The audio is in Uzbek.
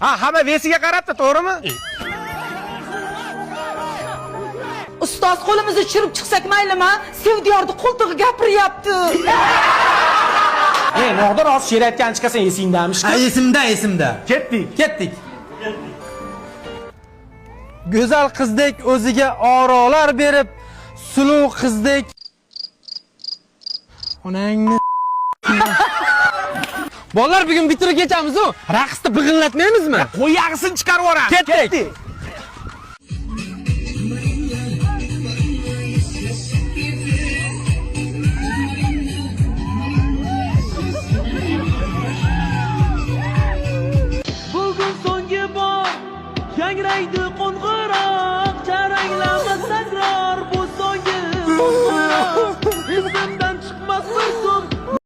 Ha, hamma vesiga qarabdi, to'g'rimi? Ustoz, qo'limizni tushirib chiqsak maylimi? Sevdiyorni qo'ltig'i gapiryapti. Nog'dor hozir she'r aytgan chiqasan esingdamish. Ha, esimda. Ketdik. Go'zal qizdek o'ziga orolar berib, suluv qizdek onangni Bolalar bugun bitirib ketamiz-ku. Raqsni big'illatmaymizmi? Qo'y yag'isini chiqarib yuboramiz. Ketdik.